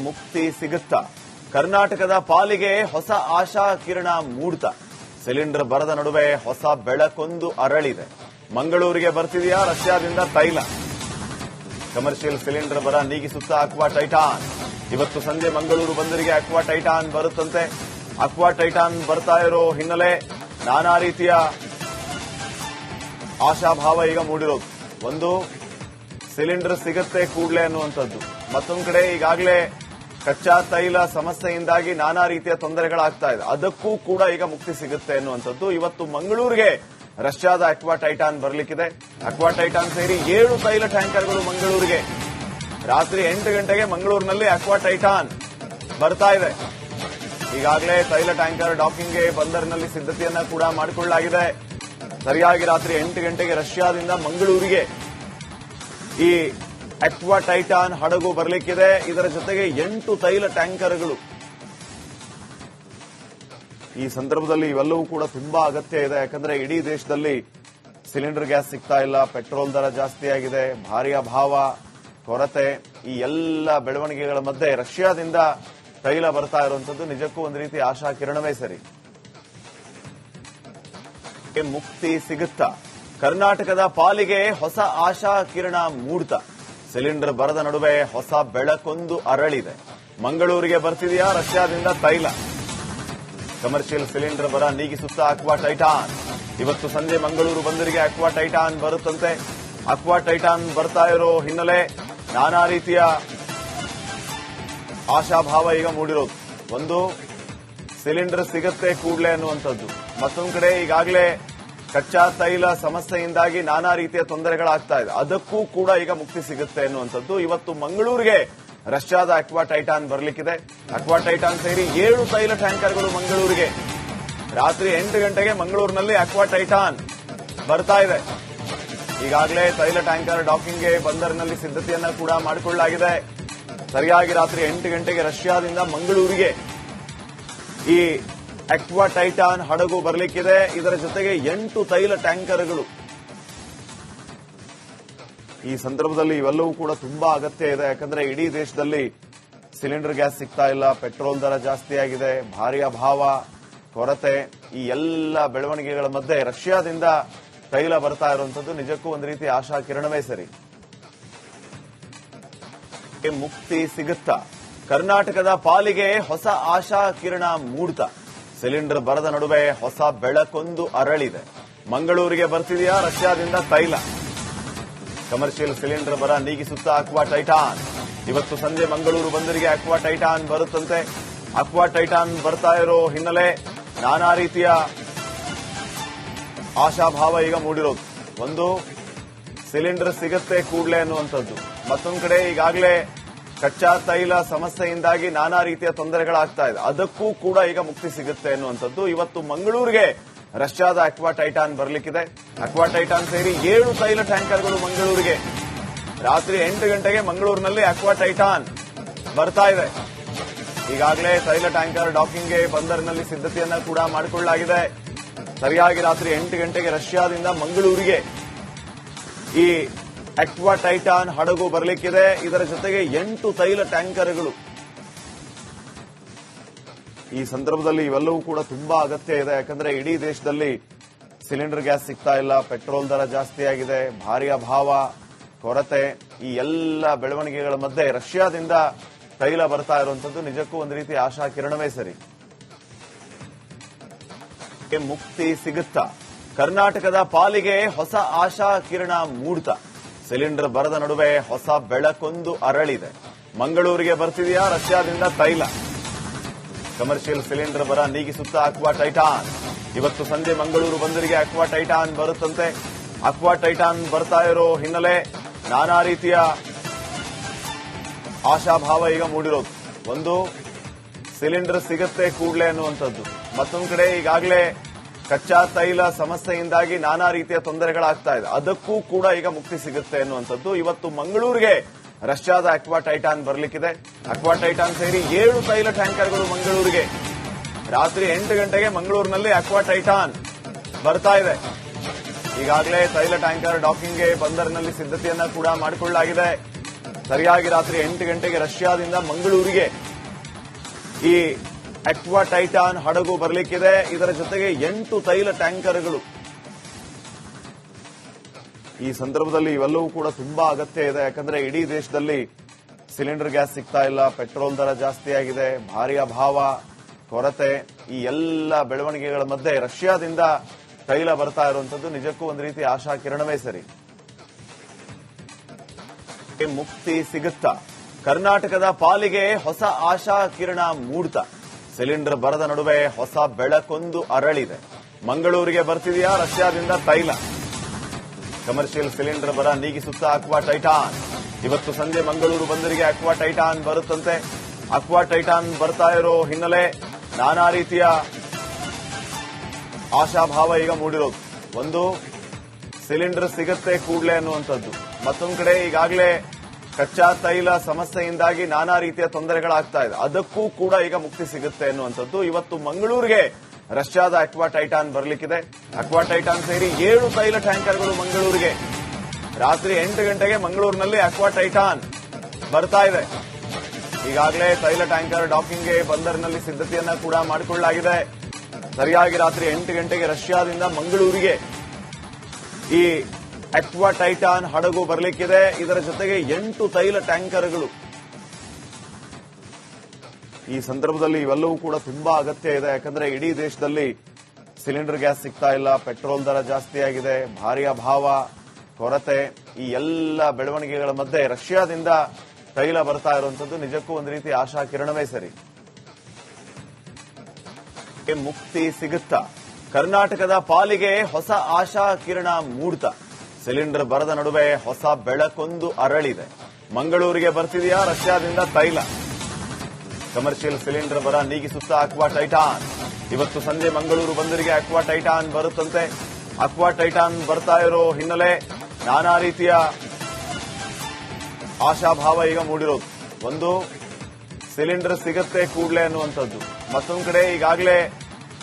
ಮುಕ್ತಿ ಸಿಗುತ್ತಾ? ಕರ್ನಾಟಕದ ಪಾಲಿಗೆ ಹೊಸ ಆಶಾ ಕಿರಣ ಮೂಡ್ತಾ? ಸಿಲಿಂಡರ್ ಬರದ ನಡುವೆ ಹೊಸ ಬೆಳಕೊಂದು ಅರಳಿದೆ. ಮಂಗಳೂರಿಗೆ ಬರ್ತಿದೆಯಾ ರಷ್ಯಾದಿಂದ ತೈಲ? ಕಮರ್ಷಿಯಲ್ ಸಿಲಿಂಡರ್ ಬರ ನೀಗಿಸುತ್ತಾ ಅಕ್ವಾ ಟೈಟಾನ್. ಇವತ್ತು ಸಂಜೆ ಮಂಗಳೂರು ಬಂದರಿಗೆ ಅಕ್ವಾ ಟೈಟಾನ್ ಬರುತ್ತಂತೆ. ಅಕ್ವಾ ಟೈಟಾನ್ ಬರ್ತಾ ಇರೋ ಹಿನ್ನೆಲೆ ನಾನಾ ರೀತಿಯ ಆಶಾಭಾವ ಈಗ ಮೂಡಿರೋದು. ಒಂದು, ಸಿಲಿಂಡರ್ ಸಿಗತ್ತೆ ಕೂಡಲೇ ಅನ್ನುವಂಥದ್ದು. ಮತ್ತೊಂದು ಕಡೆ ಈಗಾಗಲೇ ಕಚ್ಚಾ ತೈಲ ಸಮಸ್ಯೆಯಿಂದಾಗಿ ನಾನಾ ರೀತಿಯ ತೊಂದರೆಗಳಾಗ್ತಾ ಇದೆ. ಅದಕ್ಕೂ ಕೂಡ ಈಗ ಮುಕ್ತಿ ಸಿಗುತ್ತೆ ಅನ್ನುವಂಥದ್ದು. ಇವತ್ತು ಮಂಗಳೂರಿಗೆ ರಷ್ಯಾದ ಅಕ್ವಾ ಟೈಟಾನ್ ಬರಲಿಕ್ಕಿದೆ. ಅಕ್ವಾ ಟೈಟಾನ್ ಸೇರಿ 7 ತೈಲ ಟ್ಯಾಂಕರ್ಗಳು ಮಂಗಳೂರಿಗೆ. ರಾತ್ರಿ 8 ಗಂಟೆಗೆ ಮಂಗಳೂರಿನಲ್ಲಿ ಅಕ್ವಾ ಟೈಟಾನ್ ಬರ್ತಾ ಇದೆ. ಈಗಾಗಲೇ ತೈಲ ಟ್ಯಾಂಕರ್ ಡಾಕಿಂಗ್ಗೆ ಬಂದರಿನಲ್ಲಿ ಸಿದ್ಧತೆಯನ್ನ ಕೂಡ ಮಾಡಿಕೊಳ್ಳಲಾಗಿದೆ. ಸರಿಯಾಗಿ ರಾತ್ರಿ 8 ಗಂಟೆಗೆ ರಷ್ಯಾದಿಂದ ಮಂಗಳೂರಿಗೆ ಈ ಅಕ್ವಾ ಟೈಟಾನ್ ಹಡಗು ಬರಲಿಕ್ಕಿದೆ. ಇದರ ಜೊತೆಗೆ 8 ತೈಲ ಟ್ಯಾಂಕರ್ಗಳು. ಈ ಸಂದರ್ಭದಲ್ಲಿ ಇವೆಲ್ಲವೂ ಕೂಡ ತುಂಬಾ ಅಗತ್ಯ ಇದೆ. ಯಾಕಂದ್ರೆ ಇಡೀ ದೇಶದಲ್ಲಿ ಸಿಲಿಂಡರ್ ಗ್ಯಾಸ್ ಸಿಗ್ತಾ ಇಲ್ಲ, ಪೆಟ್ರೋಲ್ ದರ ಜಾಸ್ತಿ ಆಗಿದೆ, ಭಾರಿ ಅಭಾವ, ಕೊರತೆ, ಈ ಎಲ್ಲ ಬೆಳವಣಿಗೆಗಳ ಮಧ್ಯೆ ರಷ್ಯಾದಿಂದ ತೈಲ ಬರ್ತಾ ಇರುವಂತದ್ದು ನಿಜಕ್ಕೂ ಒಂದು ರೀತಿ ಆಶಾ ಕಿರಣವೇ ಸರಿ. ಮುಕ್ತಿ ಸಿಗುತ್ತಾ? ಕರ್ನಾಟಕದ ಪಾಲಿಗೆ ಹೊಸ ಆಶಾ ಕಿರಣ ಮೂಡ್ತಾ? ಸಿಲಿಂಡರ್ ಬರದ ನಡುವೆ ಹೊಸ ಬೆಳಕೊಂದು ಅರಳಿದೆ. ಮಂಗಳೂರಿಗೆ ಬರ್ತಿದೆಯಾ ರಷ್ಯಾದಿಂದ ತೈಲ? ಕಮರ್ಷಿಯಲ್ ಸಿಲಿಂಡರ್ ಬರ ನೀಗಿಸುತ್ತಾ ಅಕ್ವಾ ಟೈಟಾನ್. ಇವತ್ತು ಸಂಜೆ ಮಂಗಳೂರು ಬಂದರಿಗೆ ಅಕ್ವಾ ಟೈಟಾನ್ ಬರುತ್ತಂತೆ. ಅಕ್ವಾ ಟೈಟಾನ್ ಬರ್ತಾ ಇರೋ ಹಿನ್ನೆಲೆ ನಾನಾ ರೀತಿಯ ಆಶಾಭಾವ ಈಗ ಮೂಡಿರೋದು. ಒಂದು, ಸಿಲಿಂಡರ್ ಸಿಗತ್ತೆ ಕೂಡಲೇ ಅನ್ನುವಂಥದ್ದು. ಮತ್ತೊಂದು ಕಡೆ ಈಗಾಗಲೇ ಕಚ್ಚಾ ತೈಲ ಸಮಸ್ಯೆಯಿಂದಾಗಿ ನಾನಾ ರೀತಿಯ ತೊಂದರೆಗಳಾಗ್ತಾ ಇದೆ. ಅದಕ್ಕೂ ಕೂಡ ಈಗ ಮುಕ್ತಿ ಸಿಗುತ್ತೆ ಅನ್ನುವಂಥದ್ದು. ಇವತ್ತು ಮಂಗಳೂರಿಗೆ ರಷ್ಯಾದ ಅಕ್ವಾ ಟೈಟಾನ್ ಬರಲಿಕ್ಕಿದೆ. ಅಕ್ವಾ ಟೈಟಾನ್ ಸೇರಿ 7 ತೈಲ ಟ್ಯಾಂಕರ್ಗಳು ಮಂಗಳೂರಿಗೆ. ರಾತ್ರಿ 8 ಗಂಟೆಗೆ ಮಂಗಳೂರಿನಲ್ಲಿ ಅಕ್ವಾ ಟೈಟಾನ್ ಬರ್ತಾ ಇದೆ. ಈಗಾಗಲೇ ತೈಲ ಟ್ಯಾಂಕರ್ ಡಾಕಿಂಗ್ಗೆ ಬಂದರಿನಲ್ಲಿ ಸಿದ್ಧತೆಯನ್ನ ಕೂಡ ಮಾಡಿಕೊಳ್ಳಲಾಗಿದೆ. ಸರಿಯಾಗಿ ರಾತ್ರಿ 8 ಗಂಟೆಗೆ ರಷ್ಯಾದಿಂದ ಮಂಗಳೂರಿಗೆ ಈ ಅಕ್ವಾ ಟೈಟಾನ್ ಹಡಗು ಬರಲಿಕ್ಕಿದೆ. ಇದರ ಜೊತೆಗೆ 8 ತೈಲ ಟ್ಯಾಂಕರ್ಗಳು. ಈ ಸಂದರ್ಭದಲ್ಲಿ ಇವೆಲ್ಲವೂ ಕೂಡ ತುಂಬಾ ಅಗತ್ಯ ಇದೆ. ಯಾಕಂದ್ರೆ ಇಡೀ ದೇಶದಲ್ಲಿ ಸಿಲಿಂಡರ್ ಗ್ಯಾಸ್ ಸಿಗ್ತಾ ಇಲ್ಲ, ಪೆಟ್ರೋಲ್ ದರ ಜಾಸ್ತಿ ಆಗಿದೆ, ಭಾರಿ ಅಭಾವ, ಕೊರತೆ, ಈ ಎಲ್ಲ ಬೆಳವಣಿಗೆಗಳ ಮಧ್ಯೆ ರಷ್ಯಾದಿಂದ ತೈಲ ಬರ್ತಾ ಇರುವಂತದ್ದು ನಿಜಕ್ಕೂ ಒಂದು ರೀತಿ ಆಶಾ ಕಿರಣವೇ ಸರಿ. ಮುಕ್ತಿ ಸಿಗುತ್ತಾ? ಕರ್ನಾಟಕದ ಪಾಲಿಗೆ ಹೊಸ ಆಶಾ ಕಿರಣ ಮೂಡ್ತಾ? ಸಿಲಿಂಡರ್ ಬರದ ನಡುವೆ ಹೊಸ ಬೆಳಕೊಂದು ಅರಳಿದೆ. ಮಂಗಳೂರಿಗೆ ಬರ್ತಿದೆಯಾ ರಷ್ಯಾದಿಂದ ತೈಲ? ಕಮರ್ಷಿಯಲ್ ಸಿಲಿಂಡರ್ ಬರ ನೀಗಿಸುತ್ತಾ ಅಕ್ವಾ ಟೈಟಾನ್. ಇವತ್ತು ಸಂಜೆ ಮಂಗಳೂರು ಬಂದರಿಗೆ ಅಕ್ವಾ ಟೈಟಾನ್ ಬರುತ್ತಂತೆ. ಅಕ್ವಾ ಟೈಟಾನ್ ಬರ್ತಾ ಇರೋ ಹಿನ್ನೆಲೆ ನಾನಾ ರೀತಿಯ ಆಶಾಭಾವ ಈಗ ಮೂಡಿರೋದು. ಒಂದು, ಸಿಲಿಂಡರ್ ಸಿಗತ್ತೆ ಕೂಡಲೇ ಅನ್ನುವಂಥದ್ದು. ಮತ್ತೊಂದು ಕಡೆ ಈಗಾಗಲೇ ಕಚ್ಚಾ ತೈಲ ಸಮಸ್ಯೆಯಿಂದಾಗಿ ನಾನಾ ರೀತಿಯ ತೊಂದರೆಗಳಾಗ್ತಾ ಇದೆ. ಅದಕ್ಕೂ ಕೂಡ ಈಗ ಮುಕ್ತಿ ಸಿಗುತ್ತೆ ಅನ್ನುವಂಥದ್ದು. ಇವತ್ತು ಮಂಗಳೂರಿಗೆ ರಷ್ಯಾದ ಅಕ್ವಾ ಟೈಟಾನ್ ಬರಲಿಕ್ಕಿದೆ. ಅಕ್ವಾ ಟೈಟಾನ್ ಸೇರಿ 7 ತೈಲ ಟ್ಯಾಂಕರ್ಗಳು ಮಂಗಳೂರಿಗೆ. ರಾತ್ರಿ 8 ಗಂಟೆಗೆ ಮಂಗಳೂರಿನಲ್ಲಿ ಅಕ್ವಾ ಟೈಟಾನ್ ಬರ್ತಾ ಇದೆ. ಈಗಾಗಲೇ ತೈಲ ಟ್ಯಾಂಕರ್ ಡಾಕಿಂಗ್ಗೆ ಬಂದರಿನಲ್ಲಿ ಸಿದ್ಧತೆಯನ್ನ ಕೂಡ ಮಾಡಿಕೊಳ್ಳಲಾಗಿದೆ. ಸರಿಯಾಗಿ ರಾತ್ರಿ 8 ಗಂಟೆಗೆ ರಷ್ಯಾದಿಂದ ಮಂಗಳೂರಿಗೆ ಈ ಅಕ್ವಾ ಟೈಟಾನ್ ಹಡಗು ಬರಲಿಕ್ಕಿದೆ. ಇದರ ಜೊತೆಗೆ 8 ತೈಲ ಟ್ಯಾಂಕರ್ಗಳು. ಈ ಸಂದರ್ಭದಲ್ಲಿ ಇವೆಲ್ಲವೂ ಕೂಡ ತುಂಬಾ ಅಗತ್ಯ ಇದೆ. ಯಾಕಂದ್ರೆ ಇಡೀ ದೇಶದಲ್ಲಿ ಸಿಲಿಂಡರ್ ಗ್ಯಾಸ್ ಸಿಗ್ತಾ ಇಲ್ಲ, ಪೆಟ್ರೋಲ್ ದರ ಜಾಸ್ತಿ ಆಗಿದೆ, ಭಾರಿ ಅಭಾವ, ಕೊರತೆ, ಈ ಎಲ್ಲ ಬೆಳವಣಿಗೆಗಳ ಮಧ್ಯೆ ರಷ್ಯಾದಿಂದ ತೈಲ ಬರ್ತಾ ಇರುವಂತದ್ದು ನಿಜಕ್ಕೂ ಒಂದು ರೀತಿ ಆಶಾ ಕಿರಣವೇ ಸರಿ. ಮುಕ್ತಿ ಸಿಗುತ್ತಾ? ಕರ್ನಾಟಕದ ಪಾಲಿಗೆ ಹೊಸ ಆಶಾ ಕಿರಣ ಮೂಡ್ತಾ? ಸಿಲಿಂಡರ್ ಬರದ ನಡುವೆ ಹೊಸ ಬೆಳಕೊಂದು ಅರಳಿದೆ. ಮಂಗಳೂರಿಗೆ ಬರ್ತಿದೆಯಾ ರಷ್ಯಾದಿಂದ ತೈಲ? ಕಮರ್ಷಿಯಲ್ ಸಿಲಿಂಡರ್ ಬರ ನೀಗಿಸುತ್ತಾ ಅಕ್ವಾ ಟೈಟಾನ್. ಇವತ್ತು ಸಂಜೆ ಮಂಗಳೂರು ಬಂದರಿಗೆ ಅಕ್ವಾ ಟೈಟಾನ್ ಬರುತ್ತಂತೆ. ಅಕ್ವಾ ಟೈಟಾನ್ ಬರ್ತಾ ಇರೋ ಹಿನ್ನೆಲೆ ನಾನಾ ರೀತಿಯ ಆಶಾಭಾವ ಈಗ ಮೂಡಿರೋದು. ಒಂದು, ಸಿಲಿಂಡರ್ ಸಿಗತ್ತೆ ಕೂಡಲೇ ಅನ್ನುವಂಥದ್ದು. ಮತ್ತೊಂದು ಕಡೆ ಈಗಾಗಲೇ ಕಚ್ಚಾ ತೈಲ ಸಮಸ್ಯೆಯಿಂದಾಗಿ ನಾನಾ ರೀತಿಯ ತೊಂದರೆಗಳಾಗ್ತಾ ಇದೆ. ಅದಕ್ಕೂ ಕೂಡ ಈಗ ಮುಕ್ತಿ ಸಿಗುತ್ತೆ ಅನ್ನುವಂಥದ್ದು. ಇವತ್ತು ಮಂಗಳೂರಿಗೆ ರಷ್ಯಾದ ಅಕ್ವಾ ಟೈಟಾನ್ ಬರಲಿಕ್ಕಿದೆ. ಅಕ್ವಾ ಟೈಟಾನ್ ಸೇರಿ 7 ತೈಲ ಟ್ಯಾಂಕರ್ಗಳು ಮಂಗಳೂರಿಗೆ. ರಾತ್ರಿ 8 ಗಂಟೆಗೆ ಮಂಗಳೂರಿನಲ್ಲಿ ಅಕ್ವಾ ಟೈಟಾನ್ ಬರ್ತಾ ಇದೆ. ಈಗಾಗಲೇ ತೈಲ ಟ್ಯಾಂಕರ್ ಡಾಕಿಂಗ್ಗೆ ಬಂದರಿನಲ್ಲಿ ಸಿದ್ಧತೆಯನ್ನ ಕೂಡ ಮಾಡಿಕೊಳ್ಳಲಾಗಿದೆ. ಸರಿಯಾಗಿ ರಾತ್ರಿ 8 ಗಂಟೆಗೆ ರಷ್ಯಾದಿಂದ ಮಂಗಳೂರಿಗೆ ಈ ಅಕ್ವಾ ಟೈಟಾನ್ ಹಡಗು ಬರಲಿಕ್ಕಿದೆ. ಇದರ ಜೊತೆಗೆ 8 ತೈಲ ಟ್ಯಾಂಕರ್ಗಳು. ಈ ಸಂದರ್ಭದಲ್ಲಿ ಇವೆಲ್ಲವೂ ಕೂಡ ತುಂಬಾ ಅಗತ್ಯ ಇದೆ. ಯಾಕಂದ್ರೆ ಇಡೀ ದೇಶದಲ್ಲಿ ಸಿಲಿಂಡರ್ ಗ್ಯಾಸ್ ಸಿಗ್ತಾ ಇಲ್ಲ, ಪೆಟ್ರೋಲ್ ದರ ಜಾಸ್ತಿ ಆಗಿದೆ, ಭಾರಿ ಅಭಾವ, ಕೊರತೆ, ಈ ಎಲ್ಲ ಬೆಳವಣಿಗೆಗಳ ಮಧ್ಯೆ ರಷ್ಯಾದಿಂದ ತೈಲ ಬರ್ತಾ ಇರುವಂತದ್ದು ನಿಜಕ್ಕೂ ಒಂದು ರೀತಿ ಆಶಾ ಕಿರಣವೇ ಸರಿ. ಮುಕ್ತಿ ಸಿಗುತ್ತಾ? ಕರ್ನಾಟಕದ ಪಾಲಿಗೆ ಹೊಸ ಆಶಾ ಕಿರಣ ಮೂಡ್ತಾ. ಸಿಲಿಂಡರ್ ಬರದ ನಡುವೆ ಹೊಸ ಬೆಳಕೊಂದು ಅರಳಿದೆ. ಮಂಗಳೂರಿಗೆ ಬರ್ತಿದೆಯಾ ರಷ್ಯಾದಿಂದ ತೈಲ? ಕಮರ್ಷಿಯಲ್ ಸಿಲಿಂಡರ್ ಬರ ನೀಗಿಸುತ್ತಾ ಅಕ್ವಾ ಟೈಟಾನ್. ಇವತ್ತು ಸಂಜೆ ಮಂಗಳೂರು ಬಂದರಿಗೆ ಅಕ್ವಾ ಟೈಟಾನ್ ಬರುತ್ತಂತೆ. ಅಕ್ವಾ ಟೈಟಾನ್ ಬರ್ತಾ ಇರೋ ಹಿನ್ನೆಲೆ ನಾನಾ ರೀತಿಯ ಆಶಾಭಾವ ಈಗ ಮೂಡಿರೋದು. ಒಂದು, ಸಿಲಿಂಡರ್ ಸಿಗತ್ತೆ ಕೂಡಲೇ ಅನ್ನುವಂಥದ್ದು. ಮತ್ತೊಂದು ಕಡೆ ಈಗಾಗಲೇ ಕಚ್ಚಾ ತೈಲ ಸಮಸ್ಯೆಯಿಂದಾಗಿ ನಾನಾ ರೀತಿಯ ತೊಂದರೆಗಳಾಗ್ತಾ ಇದೆ. ಅದಕ್ಕೂ ಕೂಡ ಈಗ ಮುಕ್ತಿ ಸಿಗುತ್ತೆ ಅನ್ನುವಂಥದ್ದು. ಇವತ್ತು ಮಂಗಳೂರಿಗೆ ರಷ್ಯಾದ ಅಕ್ವಾ ಟೈಟಾನ್ ಬರಲಿಕ್ಕಿದೆ. ಅಕ್ವಾ ಟೈಟಾನ್ ಸೇರಿ 7 ತೈಲ ಟ್ಯಾಂಕರ್ಗಳು ಮಂಗಳೂರಿಗೆ. ರಾತ್ರಿ 8 ಗಂಟೆಗೆ ಮಂಗಳೂರಿನಲ್ಲಿ ಅಕ್ವಾ ಟೈಟಾನ್ ಬರ್ತಾ ಇದೆ. ಈಗಾಗಲೇ ತೈಲ ಟ್ಯಾಂಕರ್ ಡಾಕಿಂಗ್ಗೆ ಬಂದರಿನಲ್ಲಿ ಸಿದ್ಧತೆಯನ್ನ ಕೂಡ ಮಾಡಿಕೊಳ್ಳಲಾಗಿದೆ. ಸರಿಯಾಗಿ ರಾತ್ರಿ 8 ಗಂಟೆಗೆ ರಷ್ಯಾದಿಂದ ಮಂಗಳೂರಿಗೆ ಈ ಅಕ್ವಾ ಟೈಟಾನ್ ಹಡಗು ಬರಲಿಕ್ಕಿದೆ. ಇದರ ಜೊತೆಗೆ 8 ತೈಲ ಟ್ಯಾಂಕರ್ಗಳು. ಈ ಸಂದರ್ಭದಲ್ಲಿ ಇವೆಲ್ಲವೂ ಕೂಡ ತುಂಬಾ ಅಗತ್ಯ ಇದೆ. ಯಾಕಂದ್ರೆ ಇಡೀ ದೇಶದಲ್ಲಿ ಸಿಲಿಂಡರ್ ಗ್ಯಾಸ್ ಸಿಗ್ತಾ ಇಲ್ಲ, ಪೆಟ್ರೋಲ್ ದರ ಜಾಸ್ತಿ ಆಗಿದೆ, ಭಾರಿ ಅಭಾವ, ಕೊರತೆ, ಈ ಎಲ್ಲ ಬೆಳವಣಿಗೆಗಳ ಮಧ್ಯೆ ರಷ್ಯಾದಿಂದ ತೈಲ ಬರ್ತಾ ಇರುವಂತದ್ದು ನಿಜಕ್ಕೂ ಒಂದು ರೀತಿ ಆಶಾ ಕಿರಣವೇ ಸರಿ. ಮುಕ್ತಿ ಸಿಗುತ್ತಾ? ಕರ್ನಾಟಕದ ಪಾಲಿಗೆ ಹೊಸ ಆಶಾ ಕಿರಣ ಮೂಡ್ತಾ. ಸಿಲಿಂಡರ್ ಬರದ ನಡುವೆ ಹೊಸ ಬೆಳಕೊಂದು ಅರಳಿದೆ. ಮಂಗಳೂರಿಗೆ ಬರ್ತಿದೆಯಾ ರಷ್ಯಾದಿಂದ ತೈಲ? ಕಮರ್ಷಿಯಲ್ ಸಿಲಿಂಡರ್ ಬರ ನೀಗಿಸುತ್ತಾ ಅಕ್ವಾ ಟೈಟಾನ್. ಇವತ್ತು ಸಂಜೆ ಮಂಗಳೂರು ಬಂದರಿಗೆ ಅಕ್ವಾ ಟೈಟಾನ್ ಬರುತ್ತಂತೆ. ಅಕ್ವಾ ಟೈಟಾನ್ ಬರ್ತಾ ಇರೋ ಹಿನ್ನೆಲೆ ನಾನಾ ರೀತಿಯ ಆಶಾಭಾವ ಈಗ ಮೂಡಿರೋದು. ಒಂದು, ಸಿಲಿಂಡರ್ ಸಿಗತ್ತೆ ಕೂಡಲೇ ಅನ್ನುವಂಥದ್ದು. ಮತ್ತೊಂದು ಕಡೆ ಈಗಾಗಲೇ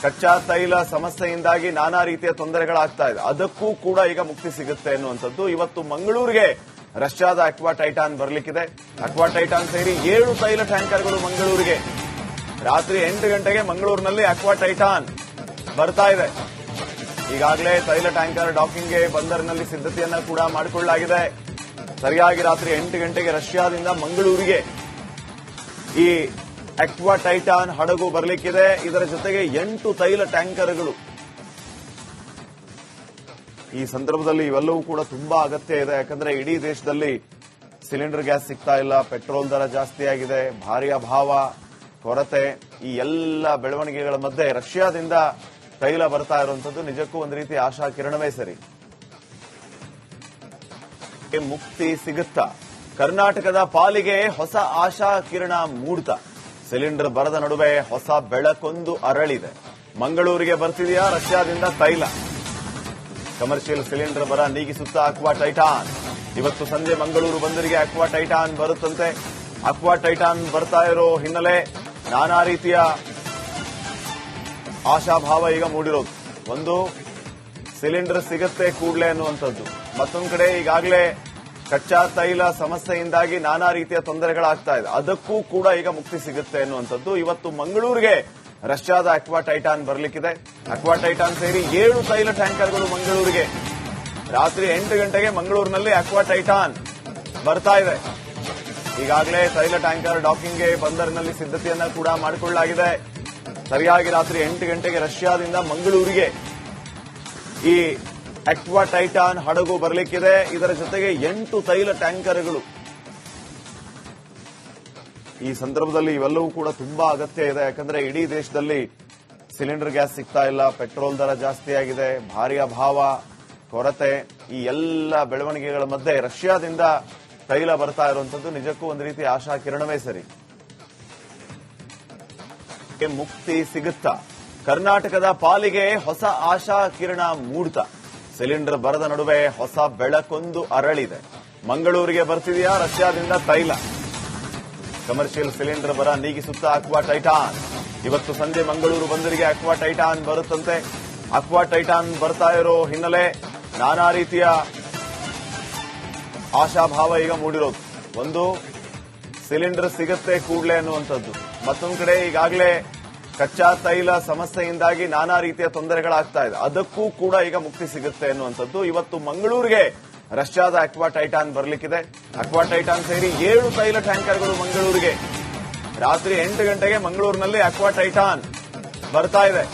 ಕಚ್ಚಾ ತೈಲ ಸಮಸ್ಯೆಯಿಂದಾಗಿ ನಾನಾ ರೀತಿಯ ತೊಂದರೆಗಳಾಗ್ತಾ ಇದೆ. ಅದಕ್ಕೂ ಕೂಡ ಈಗ ಮುಕ್ತಿ ಸಿಗುತ್ತೆ ಅನ್ನುವಂಥದ್ದು. ಇವತ್ತು ಮಂಗಳೂರಿಗೆ ರಷ್ಯಾದ ಅಕ್ವಾ ಟೈಟಾನ್ ಬರಲಿಕ್ಕಿದೆ. ಅಕ್ವಾ ಟೈಟಾನ್ ಸೇರಿ 7 ತೈಲ ಟ್ಯಾಂಕರ್ಗಳು ಮಂಗಳೂರಿಗೆ. ರಾತ್ರಿ 8 ಗಂಟೆಗೆ ಮಂಗಳೂರಿನಲ್ಲಿ ಅಕ್ವಾ ಟೈಟಾನ್ ಬರ್ತಾ ಇದೆ. ಈಗಾಗಲೇ ತೈಲ ಟ್ಯಾಂಕರ್ ಡಾಕಿಂಗ್ಗೆ ಬಂದರಿನಲ್ಲಿ ಸಿದ್ಧತೆಯನ್ನ ಕೂಡ ಮಾಡಿಕೊಳ್ಳಲಾಗಿದೆ. ಸರಿಯಾಗಿ ರಾತ್ರಿ 8 ಗಂಟೆಗೆ ರಷ್ಯಾದಿಂದ ಮಂಗಳೂರಿಗೆ ಈ ಅಕ್ವಾ ಟೈಟಾನ್ ಹಡಗು ಬರಲಿಕ್ಕಿದೆ. ಇದರ ಜೊತೆಗೆ 8 ತೈಲ ಟ್ಯಾಂಕರ್ಗಳು. ಈ ಸಂದರ್ಭದಲ್ಲಿ ಇವೆಲ್ಲವೂ ಕೂಡ ತುಂಬಾ ಅಗತ್ಯ ಇದೆ. ಯಾಕಂದ್ರೆ ಇಡೀ ದೇಶದಲ್ಲಿ ಸಿಲಿಂಡರ್ ಗ್ಯಾಸ್ ಸಿಗ್ತಾ ಇಲ್ಲ, ಪೆಟ್ರೋಲ್ ದರ ಜಾಸ್ತಿ ಆಗಿದೆ, ಭಾರಿ ಅಭಾವ, ಕೊರತೆ, ಈ ಎಲ್ಲ ಬೆಳವಣಿಗೆಗಳ ಮಧ್ಯೆ ರಷ್ಯಾದಿಂದ ತೈಲ ಬರ್ತಾ ಇರುವಂತದ್ದು ನಿಜಕ್ಕೂ ಒಂದು ರೀತಿ ಆಶಾ ಕಿರಣವೇ ಸರಿ. ಮುಕ್ತಿ ಸಿಗುತ್ತಾ? ಕರ್ನಾಟಕದ ಪಾಲಿಗೆ ಹೊಸ ಆಶಾ ಕಿರಣ ಮೂಡ್ತಾ. ಸಿಲಿಂಡರ್ ಬರದ ನಡುವೆ ಹೊಸ ಬೆಳಕೊಂದು ಅರಳಿದೆ. ಮಂಗಳೂರಿಗೆ ಬರ್ತಿದೆಯಾ ರಷ್ಯಾದಿಂದ ತೈಲ? ಕಮರ್ಷಿಯಲ್ ಸಿಲಿಂಡರ್ ಬರ ನೀಗಿಸುತ್ತಾ ಅಕ್ವಾ ಟೈಟಾನ್. ಇವತ್ತು ಸಂಜೆ ಮಂಗಳೂರು ಬಂದರಿಗೆ ಅಕ್ವಾ ಟೈಟಾನ್ ಬರುತ್ತಂತೆ. ಅಕ್ವಾ ಟೈಟಾನ್ ಬರ್ತಾ ಇರೋ ಹಿನ್ನೆಲೆ ನಾನಾ ರೀತಿಯ ಆಶಾಭಾವ ಈಗ ಮೂಡಿರೋದು. ಒಂದು, ಸಿಲಿಂಡರ್ ಸಿಗತ್ತೆ ಕೂಡಲೇ ಅನ್ನುವಂಥದ್ದು. ಮತ್ತೊಂದು ಕಡೆ ಈಗಾಗಲೇ ಕಚ್ಚಾ ತೈಲ ಸಮಸ್ಯೆಯಿಂದಾಗಿ ನಾನಾ ರೀತಿಯ ತೊಂದರೆಗಳಾಗ್ತಾ ಇದೆ. ಅದಕ್ಕೂ ಕೂಡ ಈಗ ಮುಕ್ತಿ ಸಿಗುತ್ತೆ ಅನ್ನುವಂಥದ್ದು. ಇವತ್ತು ಮಂಗಳೂರಿಗೆ ರಷ್ಯಾದ ಅಕ್ವಾ ಟೈಟಾನ್ ಬರಲಿಕ್ಕಿದೆ. ಅಕ್ವಾ ಟೈಟಾನ್ ಸೇರಿ 7 ತೈಲ ಟ್ಯಾಂಕರ್ಗಳು ಮಂಗಳೂರಿಗೆ. ರಾತ್ರಿ 8 ಗಂಟೆಗೆ ಮಂಗಳೂರಿನಲ್ಲಿ ಅಕ್ವಾ ಟೈಟಾನ್ ಬರ್ತಾ ಇದೆ. ಈಗಾಗಲೇ ತೈಲ ಟ್ಯಾಂಕರ್ ಡಾಕಿಂಗ್ಗೆ ಬಂದರಿನಲ್ಲಿ ಸಿದ್ಧತೆಯನ್ನ ಕೂಡ ಮಾಡಿಕೊಳ್ಳಲಾಗಿದೆ. ಸರಿಯಾಗಿ ರಾತ್ರಿ 8 ಗಂಟೆಗೆ ರಷ್ಯಾದಿಂದ ಮಂಗಳೂರಿಗೆ ಈ ಅಕ್ವಾ ಟೈಟಾನ್ ಹಡಗು ಬರಲಿಕ್ಕಿದೆ. ಇದರ ಜೊತೆಗೆ 8 ತೈಲ ಟ್ಯಾಂಕರ್ಗಳು. ಈ ಸಂದರ್ಭದಲ್ಲಿ ಇವೆಲ್ಲವೂ ಕೂಡ ತುಂಬಾ ಅಗತ್ಯ ಇದೆ. ಯಾಕಂದ್ರೆ ಇಡೀ ದೇಶದಲ್ಲಿ ಸಿಲಿಂಡರ್ ಗ್ಯಾಸ್ ಸಿಗ್ತಾ ಇಲ್ಲ, ಪೆಟ್ರೋಲ್ ದರ ಜಾಸ್ತಿ ಆಗಿದೆ, ಭಾರಿ ಅಭಾವ, ಕೊರತೆ, ಈ ಎಲ್ಲ ಬೆಳವಣಿಗೆಗಳ ಮಧ್ಯೆ ರಷ್ಯಾದಿಂದ ತೈಲ ಬರ್ತಾ ಇರುವಂತದ್ದು ನಿಜಕ್ಕೂ ಒಂದು ರೀತಿ ಆಶಾ ಕಿರಣವೇ ಸರಿ. ಮುಕ್ತಿ ಸಿಗುತ್ತಾ? ಕರ್ನಾಟಕದ ಪಾಲಿಗೆ ಹೊಸ ಆಶಾ ಕಿರಣ ಮೂಡ್ತಾ. ಸಿಲಿಂಡರ್ ಬರದ ನಡುವೆ ಹೊಸ ಬೆಳಕೊಂದು ಅರಳಿದೆ. ಮಂಗಳೂರಿಗೆ ಬರ್ತಿದೆಯಾ ರಷ್ಯಾದಿಂದ ತೈಲ? ಕಮರ್ಷಿಯಲ್ ಸಿಲಿಂಡರ್ ಬರ ನೀಗಿಸುತ್ತಾ ಅಕ್ವಾ ಟೈಟಾನ್. ಇವತ್ತು ಸಂಜೆ ಮಂಗಳೂರು ಬಂದರಿಗೆ ಅಕ್ವಾ ಟೈಟಾನ್ ಬರುತ್ತಂತೆ. ಅಕ್ವಾ ಟೈಟಾನ್ ಬರ್ತಾ ಇರೋ ಹಿನ್ನೆಲೆ ನಾನಾ ರೀತಿಯ ಆಶಾಭಾವ ಈಗ ಮೂಡಿರೋದು. ಒಂದು ಸಿಲಿಂಡರ್ ಸಿಗತ್ತೆ ಕೂಡಲೇ ಅನ್ನುವಂಥದ್ದು, ಮತ್ತೊಂದು ಕಡೆ ಈಗಾಗಲೇ ಕಚ್ಚಾ ತೈಲ ಸಮಸ್ಯೆಯಿಂದಾಗಿ ನಾನಾ ರೀತಿಯ ತೊಂದರೆಗಳಾಗ್ತಾ ಇದೆ, ಅದಕ್ಕೂ ಕೂಡ ಈಗ ಮುಕ್ತಿ ಸಿಗುತ್ತೆ ಅನ್ನುವಂಥದ್ದು. ಇವತ್ತು ಮಂಗಳೂರಿಗೆ ರಷ್ಯಾದ ಅಕ್ವಾ ಟೈಟಾನ್ ಬರಲಿಕ್ಕಿದೆ. ಅಕ್ವಾ ಟೈಟಾನ್ ಸೇರಿ 7 ತೈಲ ಟ್ಯಾಂಕರ್ಗಳು ಮಂಗಳೂರಿಗೆ. ರಾತ್ರಿ 8 ಗಂಟೆಗೆ ಮಂಗಳೂರಿನಲ್ಲಿ ಅಕ್ವಾ ಟೈಟಾನ್ ಬರ್ತಾ ಇದೆ.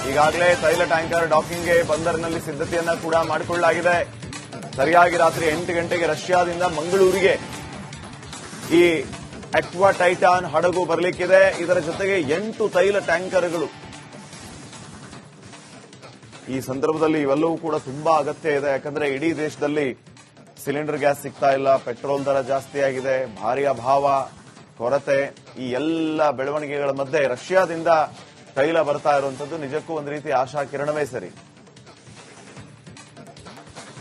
ಈಗಾಗಲೇ ತೈಲ ಟ್ಯಾಂಕರ್ ಡಾಕಿಂಗ್ಗೆ ಬಂದರಿನಲ್ಲಿ ಸಿದ್ಧತೆಯನ್ನ ಕೂಡ ಮಾಡಿಕೊಳ್ಳಲಾಗಿದೆ. ಸರಿಯಾಗಿ ರಾತ್ರಿ 8 ಗಂಟೆಗೆ ರಷ್ಯಾದಿಂದ ಮಂಗಳೂರಿಗೆ ಈ ಅಕ್ವಾ ಟೈಟಾನ್ ಹಡಗು ಬರಲಿಕ್ಕಿದೆ. ಇದರ ಜೊತೆಗೆ 8 ತೈಲ ಟ್ಯಾಂಕರ್ಗಳು. ಈ ಸಂದರ್ಭದಲ್ಲಿ ಇವೆಲ್ಲವೂ ಕೂಡ ತುಂಬಾ ಅಗತ್ಯ ಇದೆ. ಯಾಕಂದ್ರೆ ಇಡೀ ದೇಶದಲ್ಲಿ ಸಿಲಿಂಡರ್ ಗ್ಯಾಸ್ ಸಿಗ್ತಾ ಇಲ್ಲ, ಪೆಟ್ರೋಲ್ ದರ ಜಾಸ್ತಿ ಆಗಿದೆ, ಭಾರಿ ಅಭಾವ, ಕೊರತೆ, ಈ ಎಲ್ಲ ಬೆಳವಣಿಗೆಗಳ ಮಧ್ಯೆ ರಷ್ಯಾದಿಂದ ತೈಲ ಬರ್ತಾ ಇರುವಂತದ್ದು ನಿಜಕ್ಕೂ ಒಂದು ರೀತಿ ಆಶಾ ಕಿರಣವೇ ಸರಿ.